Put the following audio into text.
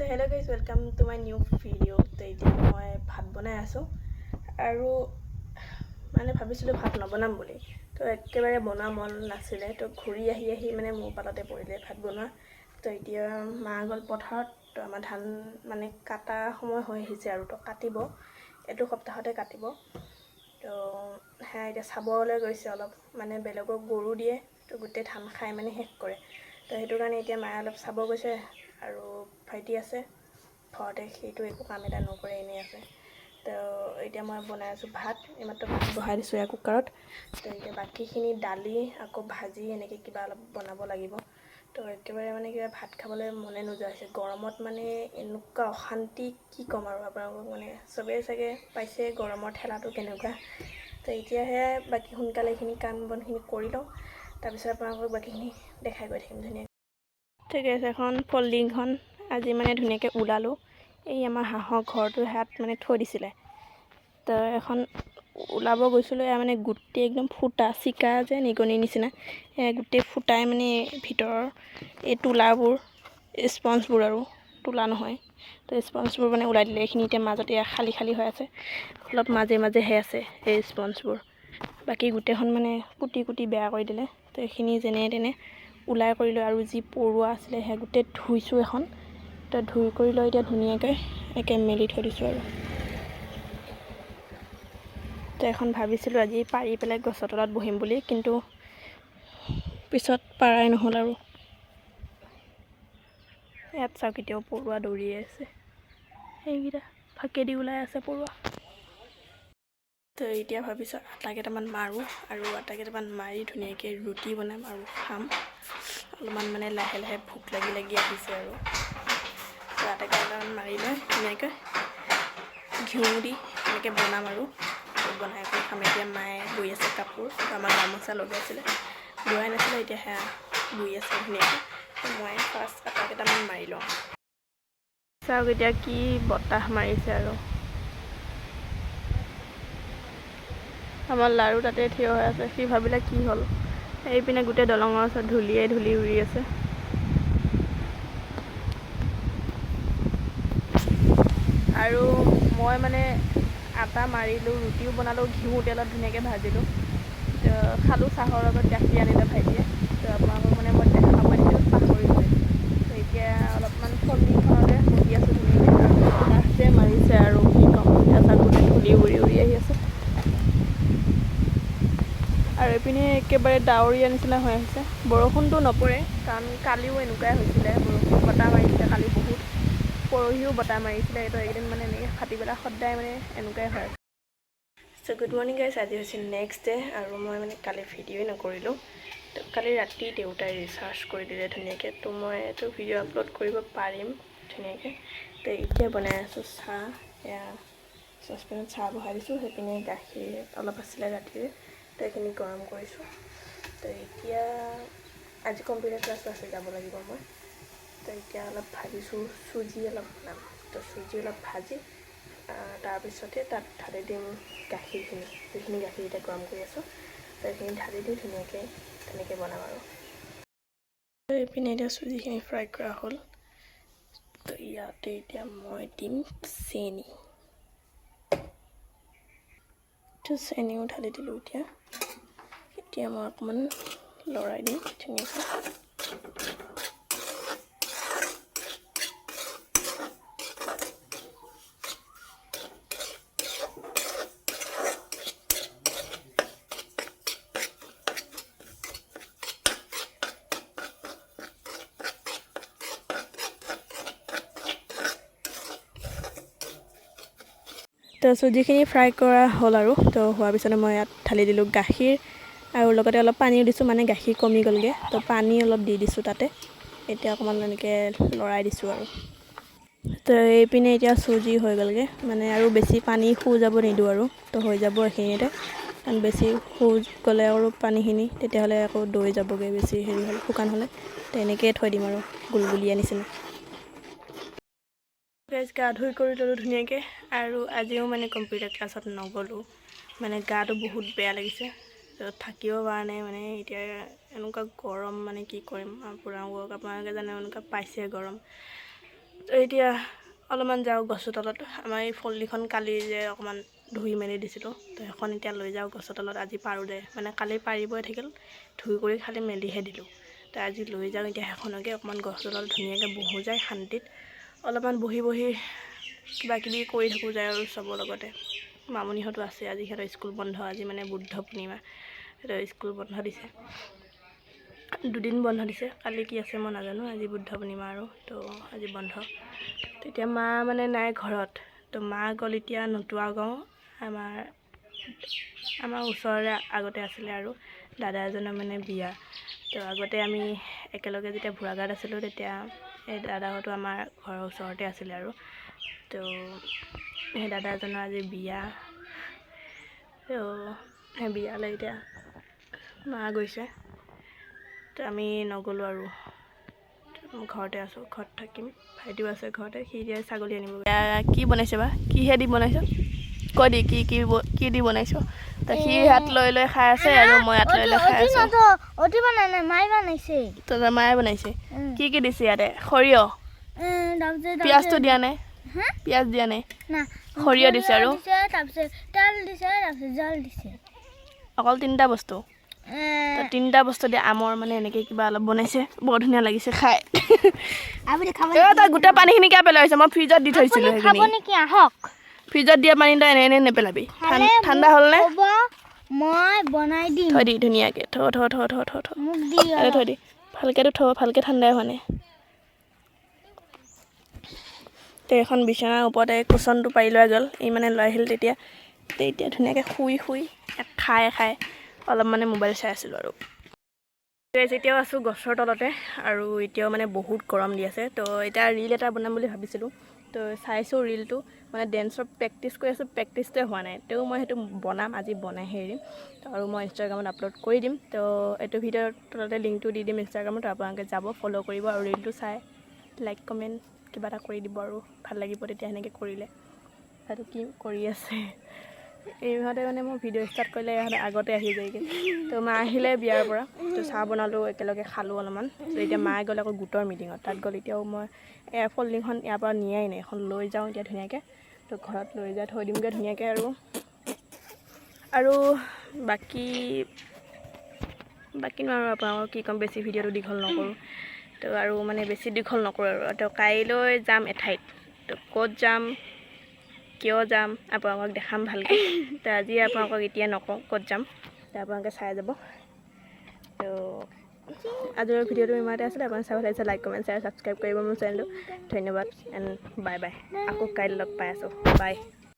So hello guys, welcome to my new video. তো এতিয়া মই ভাত বনাই আছো আৰু মানে ভাবিছিলো ভাত নবনাম বুলি। তো একেবাৰে বনা মন নাছিলে। তো ঘূৰি আহি মানে মোৰ পালতে পৰিলে ভাত বনোৱা। তো এতিয়া মা গল পথাৰত। তো আমাৰ ধান মানে কাটা সময় হৈ আহিছে আৰু তো কাটিব। এটো সপ্তাহতে কাটিব। তো হ্যাঁ এতিয়া চাবলৈ গৈছে অলপ মানে বেলেগক গৰু দিয়ে। তো গোটেই ধান খাই মানে শেষ কৰে। তো সেইটো কাৰণে এতিয়া মায়ে অলপ চাব গৈছে আৰু ভাইটি আছে ঘৰতে, সেইটো একো কাম এটা নকৰে, এনেই আছে। তো এতিয়া মই বনাই আছোঁ ভাত, এইমাত্ৰ ভাত বহাই দিছোঁ ইয়াৰ কুকাৰত। তো এতিয়া বাকীখিনি দালি আকৌ ভাজি এনেকৈ কিবা অলপ বনাব লাগিব। তো একেবাৰে মানে কিবা ভাত খাবলৈ মনে নোযোৱা হৈছে গৰমত, মানে এনেকুৱা অশান্তি কি ক'ম আৰু আপোনালোকক। মানে চবেই চাগে পাইছে গৰমৰ ঠেলাটো কেনেকুৱা। তো এতিয়াহে বাকী সোনকালে এইখিনি কাম বনখিনি কৰি লওঁ, তাৰপিছত আপোনালোকক বাকীখিনি দেখাই গৈ থাকিম ধুনীয়াকৈ। ঠিক আছে, এখন ফল্ডিংখন আজি মানে ধুনীয়াকৈ ওলালোঁ। এই আমাৰ হাঁহৰ ঘৰটো হাত মানে থৈ দিছিলে। তো এখন ওলাব গৈছিলোঁ, এয়া মানে গোটেই একদম ফুটা চিকা যে নিগনিৰ নিচিনা, গোটেই ফুটাই মানে ভিতৰৰ এই তোলাবোৰ স্পঞ্জবোৰ আৰু তোলা নহয়। তো স্পঞ্জবোৰ মানে ওলাই দিলে। এইখিনি এতিয়া মাজতে খালী খালী হৈ আছে, অলপ মাজে মাজেহে আছে এই স্পঞ্জবোৰ। বাকী গোটেইখন মানে কুটি কুটি বেয়া কৰি দিলে। তো এইখিনি যেনে তেনে ওলাই কৰি লৈ আৰু যি পৰুৱা আছিলে সেয়া গোটেই ধুইছোঁ এখন। তো ধুই কৰি লৈ এতিয়া ধুনীয়াকৈ একে মেলি থৈ দিছোঁ আৰু। তো এখন ভাবিছিলোঁ আজি পাৰি পেলাই গছৰ তলত বহিম বুলি, কিন্তু পিছত পাৰাই নহ'ল আৰু। ইয়াত চাওক এতিয়াও পৰুৱা দৌৰিয়ে আছে, সেইকেইটা ফাকেদি ওলাই আছে পৰুৱা। তো এতিয়া ভাবিছোঁ আটা কেইটামান মাৰোঁ আৰু আটা কেইটামান মাৰি ধুনীয়াকৈ ৰুটি বনাম আৰু খাম। অলপমান মানে লাহে লাহে ভোক লাগি আহিছে আৰু। তো আটা কেইটামান মাৰি লৈ ধুনীয়াকৈ ঘিউ দি এনেকৈ বনাম আৰু বনাই কৰি খাম। এতিয়া মায়ে বৈ আছে কাপোৰ, আমাৰ গামোচা লগাইছিলে, বোৱাই নাছিলে, এতিয়া সেয়া বৈ আছে ধুনীয়াকৈ। মই ফাৰ্ষ্ট আটা কেইটামান মাৰি লওঁ। চাওক এতিয়া কি বতাহ মাৰিছে আৰু। আমাৰ লাৰু তাতে থিয় হৈ আছে, সি ভাবিলে কি হ'ল। এইপিনে গোটেই দলঙৰ ওচৰত ধূলি উৰি আছে। আৰু মই মানে আটা মাৰিলোঁ, ৰুটিও বনালোঁ, ঘিউ তেলত ধুনীয়াকৈ ভাজিলোঁ। তো খালোঁ চাহৰ লগত, গাখীৰ আনিলে ভাইটিয়ে। তো আপোনালোকক মানে মই দেখাবই দিছিলোঁ, পাহৰিলোঁৱে। তো এতিয়া অলপমান ফল্ডিংখনতে বহি আছোঁ ধুনীয়াকৈ, আৰু বতাহ যে মাৰিছে আৰু কি ক'ম। এতিয়া চাওক গোটেই ধূলি উৰি আহি আছে। আৰু এইপিনে একেবাৰে ডাৱৰীয়া নিচিনা হৈ আহিছে। বৰষুণটো নপৰে, কাৰণ কালিও এনেকুৱাই হৈছিলে, বৰষুণ বতাহ মাৰিছিলে কালি বহুত। পৰহিও বতাহ মাৰিছিলে। তো এইকেইদিন মানে এনেকৈ ফাটিবেলা সদায় মানে এনেকুৱাই হয়। চ' গুড মৰ্ণিং গাইজ, আজি হৈছে নেক্সট ডে' আৰু মই মানে কালি ভিডিঅ'ই নকৰিলোঁ। তো কালি ৰাতি দেউতাই ৰিচাৰ্জ কৰি দিলে ধুনীয়াকৈ। তো মই এইটো ভিডিঅ' আপলোড কৰিব পাৰিম ধুনীয়াকৈ। তো এতিয়া বনাই আছোঁ চাহ। এয়া চচপেনত চাহ বহাই দিছোঁ, সেইপিনে গাখীৰ অলপ আছিলে ৰাতিৰে, তো এইখিনি গৰম কৰিছোঁ। তো এতিয়া আজি কম্পিউটাৰ ক্লাছ আছে, যাব লাগিব মই। তো এতিয়া অলপ ভাবিছোঁ চুজি অলপ বনাম। তো চুজি অলপ ভাজি তাৰপিছতে তাত ঢালি দিম গাখীৰখিনি, যিখিনি গাখীৰ এতিয়া গৰম কৰি আছোঁ। তো এইখিনি ঢালি দি ধুনীয়াকৈ তেনেকৈ বনাম আৰু। তো এইপিনে এতিয়া চুজিখিনি ফ্ৰাই কৰা হ'ল। তো ইয়াতে এতিয়া মই দিম চেনি। তো চেনিও ঢালি দিলোঁ। এতিয়া মই অকণমান লৰাই দিম ধুনীয়াকৈ। তো চুজিখিনি ফ্ৰাই কৰা হ'ল আৰু। তো হোৱাৰ পিছতে মই ইয়াত ঢালি দিলোঁ গাখীৰ, আৰু লগতে অলপ পানীও দিছোঁ, মানে গাখীৰ কমি গ'লগৈ। তো পানী অলপ দি দিছোঁ তাতে। এতিয়া অকণমান এনেকৈ লৰাই দিছোঁ আৰু। তো এইপিনে এতিয়া চুজি হৈ গ'লগৈ, মানে আৰু বেছি পানী যাব নিদিওঁ আৰু। তো হৈ যাব এইখিনিতে, কাৰণ বেছি গ'লে আৰু পানীখিনি তেতিয়াহ'লে আকৌ দৈ যাবগৈ বেছি হেৰি হ'লে, শুকান হ'লে। তো এনেকৈয়ে থৈ দিম আৰু গুলগুলীয়া নিচিনা। গা ধুই কৰি ল'লোঁ ধুনীয়াকৈ, আৰু আজিও মানে কম্পিউটাৰ ক্লাছত নগ'লোঁ, মানে গাটো বহুত বেয়া লাগিছে। তো থাকিব পৰা নাই, মানে এতিয়া এনেকুৱা গৰম, মানে কি কৰিম আপোনালোকক, আপোনালোকে জানে এনেকুৱা পাইছে গৰম। তো এতিয়া অলপমান যাওঁ গছৰ তলত আমাৰ এই ফল্লিখন কালি যে অকণমান ধুই মেলি দিছিলোঁ তো সেইখন এতিয়া লৈ যাওঁ গছৰ তলত আজি পাৰোঁ দে মানে কালি পাৰিবই থাকিল ধুই কৰি খালি মেলিহে দিলোঁ তো আজি লৈ যাওঁ এতিয়া সেইখনকে অকণমান গছৰ তলত ধুনীয়াকৈ বহো যায় শান্তিত অলপমান বহি বহি কিবা কিবি কৰি থাকোঁ যায় আৰু চবৰ লগতে মামনিহঁতো আছে আজি সিহঁতৰ স্কুল বন্ধ আজি মানে বুদ্ধ পূৰ্ণিমা সিহঁতৰ স্কুল বন্ধ দিছে 2 দিন বন্ধ দিছে কালি কি আছে মই নাজানো আজি বুদ্ধ পূৰ্ণিমা আৰু তো আজি বন্ধ তেতিয়া মা মানে নাই ঘৰত তো মা গ'ল এতিয়া নতুৱা গাঁও আমাৰ ওচৰৰে আগতে আছিলে আৰু দাদা এজনৰ মানে বিয়া তো আগতে আমি একেলগে যেতিয়া ভুৰাগাঁৱত আছিলোঁ তেতিয়া এই দাদাহঁতো আমাৰ ঘৰৰ ওচৰতে আছিলে আৰু তো সেই দাদা এজনৰ আজি বিয়া তো সেই বিয়ালৈ এতিয়া মা গৈছে তো আমি নগ'লোঁ আৰু ঘৰতে আছোঁ ঘৰত থাকিম ভাইটিও আছে ঘৰতে সি এতিয়া ছাগলী আনিব কি বনাইছে বা কিহে দি বনাইছ কৈ দি কি দি বনাইছ তো সি হাত লৈ লৈ খাই আছে আৰু মই হাত লৈ লৈ খাই আছোঁ তো মায়ে বনাইছে কি দিছে ইয়াতে সৰিয়হ পিঁয়াজটো দিয়া নাই পিঁয়াজ দিয়া নাই সৰিয়হ দিছে আৰু অকল 3টা বস্তু তো 3টা বস্তু দিয়ে আমৰ মানে এনেকৈ কিবা অলপ বনাইছে বৰ ধুনীয়া লাগিছে খাই তই গোটেই পানীখিনি কিয় পেলাইছ মই ফ্ৰিজত দি থৈছিলোঁ সেইখিনি ফ্ৰিজত দিয়া পানী তই এনে নেপেলাবি ঠাণ্ডা হ'লনে মই বনাই দিম থৈ দি ধুনীয়াকৈ থৈ দি ভালকৈতো ভালকৈ ঠাণ্ডাই হোৱা নাই তো এখন বিচনাৰ ওপৰতে কুচনটো পাৰি লোৱা গ'ল ই মানে লৈ আহিল তেতিয়া ধুনীয়াকৈ শুই খাই অলপ মানে মোবাইল চাই আছিলোঁ আৰু এতিয়াও আছোঁ গছৰ তলতে আৰু এতিয়াও মানে বহুত গৰম দি আছে তো এতিয়া ৰীল এটা বনাম বুলি ভাবিছিলোঁ তো চাইছোঁ ৰীলটো মানে ডেন্সৰ প্ৰেক্টিচ কৰি আছোঁ প্ৰেক্টিচটোৱে হোৱা নাই তেও মই সেইটো বনাম আজি বনাইহে এৰিম আৰু মই ইনষ্টাগ্ৰামত আপলোড কৰি দিম তো এইটো ভিডিঅ'ৰ তলতে লিংকটো দি দিম ইনষ্টাগ্ৰামত আপোনালোকে যাব ফ'ল' কৰিব আৰু ৰীলটো চাই লাইক কমেণ্ট কিবা এটা কৰি দিব আৰু ভাল লাগিব তেতিয়া সেনেকৈ কৰিলে সেইটো কি কৰি আছে ইহঁতে মানে মই ভিডিঅ' ষ্টাৰ্ট কৰিলে ইহঁতে আগতে আহি যায়গৈ তো মা আহিলে বিয়াৰ পৰা তো চাহ বনালোঁ একেলগে খালোঁ অলপমান তো এতিয়া মায়ে গ'ল আকৌ গোটৰ মিটিঙত তাত গ'ল এতিয়াও মই এয়াৰ ফল্ডিংখন ইয়াৰ পৰা নিয়াই নাই এখন লৈ যাওঁ এতিয়া ধুনীয়াকৈ তো ঘৰত লৈ যাই থৈ দিমগৈ ধুনীয়াকৈ আৰু বাকী নোৱাৰোঁ আপোনালোকক কি ক'ম বেছি ভিডিঅ'টো দীঘল নকৰোঁ তো আৰু মানে বেছি দীঘল নকৰোঁ আৰু তো কাইলৈ যাম এঠাইত তো ক'ত যাম কিয় যাম আপোনালোকক দেখাম ভালকৈ তো আজি আপোনালোকক এতিয়া নকওঁ ক'ত যাম তো আপোনালোকে চাই যাব তো আজিৰ ভিডিঅ'টো ইমানতে আছিলে আপোনালোকে চাই ভাল লাগিছে লাইক কমেণ্ট শ্বেয়াৰ ছাবস্ক্ৰাইব কৰিব মোৰ চেনেলটো ধন্যবাদ এণ্ড বাই বাই আকৌ কাইলৈ লগ পাই আছোঁ বাই